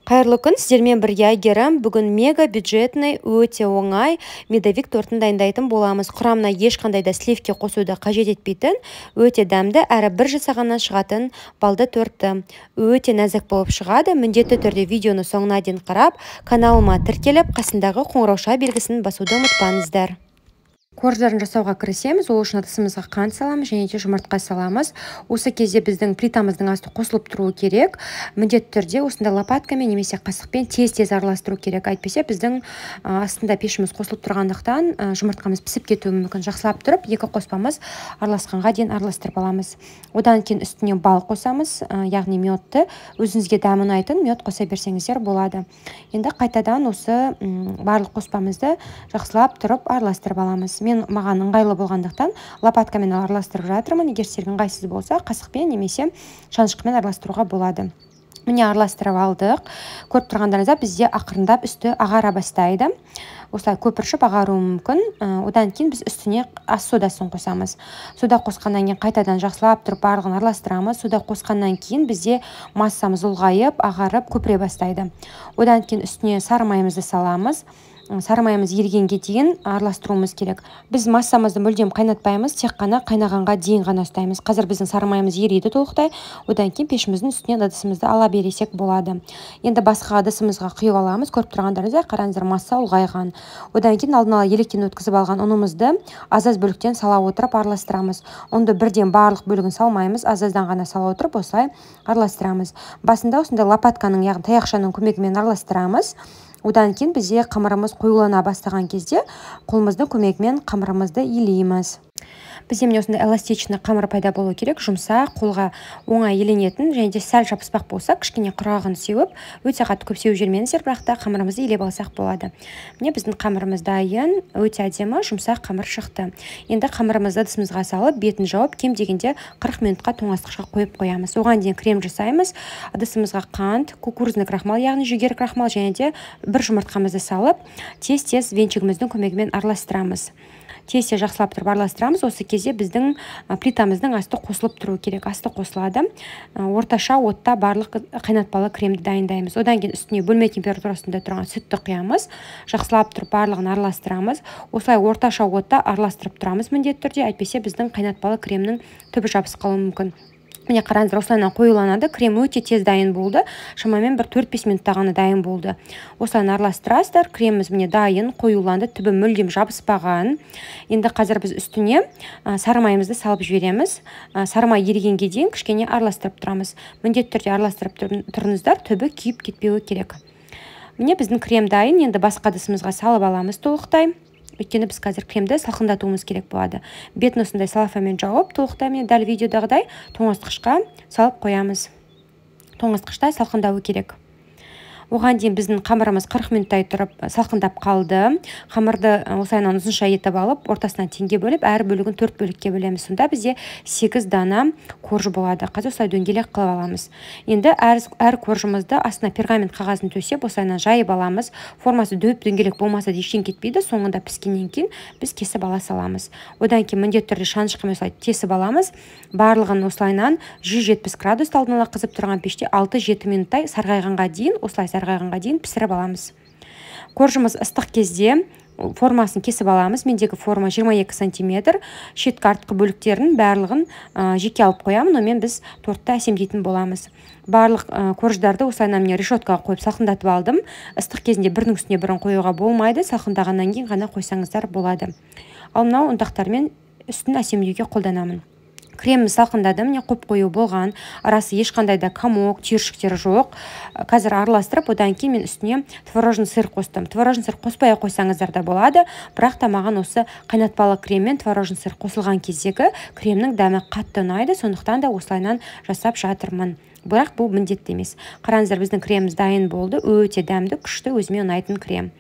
Қайырлы күн, сіздермен бірге Әйгерім. Бүгін мега бюджетный, өте оңай медовик тортын дайындайтын боламыз. Құрамына ешқандай да сливке қосуды қажет етпейтін, өте дәмді әрі бір жасағаннан шығатын балды торты. Өте нәзік болып шығады. Міндетті түрде видеоны соңына дейін қарап, каналыма тіркеліп, қасындағы қоңырауша белгісін басуды ұмытпаңыздар. Корждарын жасауға кірісеміз. Ол үшін ыдысымызға қант саламыз және де жұмыртқа саламыз. Осы кезде біздің плитамыздың асты қосылып тұруы керек. Міндетті түрде осындай лопаткамен немесе қасықпен тез-тез араластыру керек. Әйтпесе біздің астында пешіміз қосылып тұрғандықтан жұмыртқамыз пісіп кетуі мүмкін. Жақсылап тұрып, екі қоспамыз араласқанға дейін араластырып аламыз. Одан кейін үстіне бал қосамыз, яғни медті. Өзіңізге дәмі ұнайтын мед қоса берсеңіздер болады. Енді қайтадан осы барлық қоспамызды жақсылап тұрып араластырып аламыз. Маған ыңғайлы болғандықтан лопаткамен араластырып жатырмын. Егер сіздерге ыңғайсыз болса, қасықпен немесе шанышқымен араластыруға болады. Міне араластырып алдық. Көріп тұрғандарыңызда бізде ақырындап үсті ағара бастайды. Осылай көпіршіп ағаруы мүмкін. Одан кейін біз үстіне ас содасын қосамыз. Сода қосқаннан кейін қайтадан жақсылап тұрып барлығын араластырамыз. Сода қосқаннан кейін бізде массамыз ұлғайып, ағарып көпіре бастайды. Одан кейін үстіне сары майымызды саламыз. Сары майымыз ерігенге дейін араластыруымыз керек. Біз массамызды мүлдем қайнатпаймыз, тек қана қайнағанға дейін ғана ұстаймыз. Қазір біздің сары майымыз ериді толықтай. Одан кейін пешіміздің үстінен ыдысымызды ала бересек болады. Енді басқа ыдысымызға құйып аламыз. Көріп тұрғандарыңыздай, қараңыздар, масса ұлғайған. Одан кейін алдын ала електен өткізіп алған ұнымызды аз-аз бөліктен сала отырып араластырамыз. Ұнды бірден барлық бөлігін салмаймыз, аз-аздан ғана сала отырып осылай араластырамыз. Басында осындай лопатканың, яғни таяқшаның көмегімен араластырамыз. Одан кейін бізде қамырымыз қоюлана бастаған кезде қолымыздың көмегімен қамырымызды илейміз. Бізде міне осындай эластичный қамыр пайда болу керек, жұмсақ, қолға оңай еленетін, және де сәл жабыспақ болса, кішкене құрағын сеуіп, өте қатты көп сеуіп жүрмеңіздер, бірақ та қамырымызды илеп алсақ болады. Міне біздің қамырымыз дайын, өте әдемі жұмсақ қамыр шықты. Енді қамырымызды ыдысымызға салып, бетін жауып, кем дегенде 40 минутқа тоңазытқышқа қойып қоямыз. Оған дейін крем жасаймыз. Ыдысымызға қант, кукурузный крахмал, яғни жүгері крахмал және де бір жұмыртқамызды салып, тез-тез венчигіміздің көмегімен араластырамыз. Тез-тез жақсылап тұрып араластырамыз. Осы кезде біздің плитамыздың асты қосылып тұру керек. Асты қосылады. Орташа отта барлық қайнатпалы кремді дайындаймыз. Одан кейін үстіне бөлме температурасында тұрған сүтті құямыз. Жақсылап тұрып барлығын араластырамыз. Осылай орташа отта араластырып тұрамыз міндетті түрде. Әйтпесе біздің қайнатпалы кремнің түбі жабысып қалуы мүмкін. Міне қараңыздар, осылайынан қоюланады. Крем өте тез дайын болды. Шамамен бір 4-5 минутта ғана дайын болды. Осылайынан араластырасыздар. Креміміз міне дайын, қоюланды, түбі мүлдем жабыспаған. Енді қазір біз үстіне сары майымызды салып жібереміз. Сары май ерігенге дейін кішкене араластырып тұрамыз. Міндетті түрде араластырып тұрыңыздар, түбі күйіп кетпеуі керек. Міне біздің крем дайын. Енді басқа ыдысымызға салып аламыз толықтай. Өйткені біз қазір кремді салқындатуымыз керек болады. Бетін осындай салафанмен жауып, толықтай міне дәл видеодағыдай тоңазытқышқа салып қоямыз. Тоңазытқышта салқындауы керек. Оған дейін біздің қамырымыз 40 минуттай тұрып салқындап қалды. Қамырды осылайынан ұзынша етіп алып, ортасынан теңге бөліп, әр бөлігін 4 бөлікке бөлеміз. Сонда бізде 8 дана корж болады. Қазір осылай дөңгелек қылып аламыз. Енді әр коржымызды астына пергамент қағазын төсеп, осылайынан жайып аламыз. Формасы дөп-дөңгелек болмаса да ештеңе кетпейді. Соңында піскеннен кейін біз кесіп ала саламыз. Одан кейін міндетті түрде шанышқымен осылай тесіп аламыз. Барлығын осылайынан 170 градус алдын ала қызып тұрған пеште 6-7 минуттай сарғайғанға дейін, осылай сарғайғанға дейін пісіріп аламыз. Коржымыз ыстық кезде формасын кесіп аламыз. Мендегі форма 22 см. Шеткі артқы бөліктерін барлығын жеке алып қоямын. Онымен біз тортты әсемдейтін боламыз. Барлық корждарды осылайынан міне решеткаға қойып салқындатып алдым. Ыстық кезінде бірінің үстіне бірін қоюға болмайды. Салқындағаннан кейін ғана қойсаңыздар болады. Ал мынау ұнтақтармен үстін әсемдеуге қолданамын. Креміміз салқындады, міне қоп қою болған, арасы ешқандай да комок, түйіршіктері жоқ. Қазір араластырып, одан кейін мен үстіне творожный сыр қостым. Творожный сыр қоспай қойсаңыздар да болады, бірақ та маған осы қайнатпалы крем мен творожный сыр қосылған кездегі кремнің дәмі қатты ұнайды, сондықтан да осылайынан жасап жатырмын. Бірақ бұл міндетті емес. Қараңыздар, біздің креміміз дайын болды, өте дәмді, күшті, өзіме ұнайтын крем.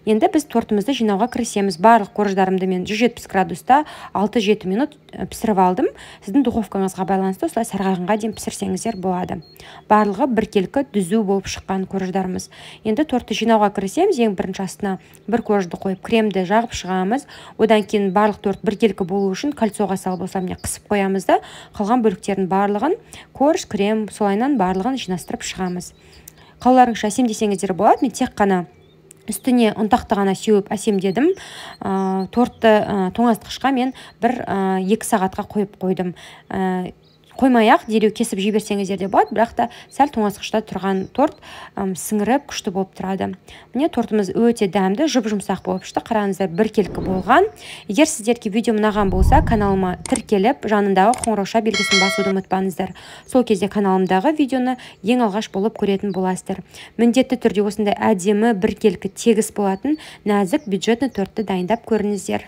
Енді біз тортымызды жинауға кірісеміз. Барлық корждарымды мен 170 градуста 6-7 минут пісіріп алдым. Сіздің духовкаңызға байланысты осылай сарғайғанға дейін пісірсеңіздер болады. Барлығы біркелкі дүзу болып шыққан корждарымыз. Енді тортты жинауға кірісеміз. Ең бірінші астына бір коржды қойып, кремді жағып шығамыз. Одан кейін барлық торт біркелкі болу үшін кольцоға салып осылай қысып қоямыз да, қалған бөліктердің барлығын корж, крем, солайынан барлығын жинастырып шығамыз. қалаларыңызша әсемдесеңіздер болады. Мен тек қана үстіне ұнтақты ғана сеуіп әсемдедім. Тортты тоңазытқышқа мен 1-2 сағатқа қойып қойдым. Қоймай-ақ дереу кесіп жіберсеңіздер де болады, бірақ та сәл тоңазытқышта тұрған торт сіңіріп күшті болып тұрады. Міне тортымыз өте дәмді, жұп-жұмсақ болып шықты. Қараңыздар, біркелкі болған. Егер сіздерге видео ұнаған болса, каналыма тіркеліп, жанындағы қоңырауша белгісін басуды ұмытпаңыздар. Сол кезде каналымдағы видеоны ең алғаш болып көретін боласыздар. Міндетті түрде осындай әдемі, біркелкі, тегіс болатын нәзік бюджетный тортты дайындап көріңіздер.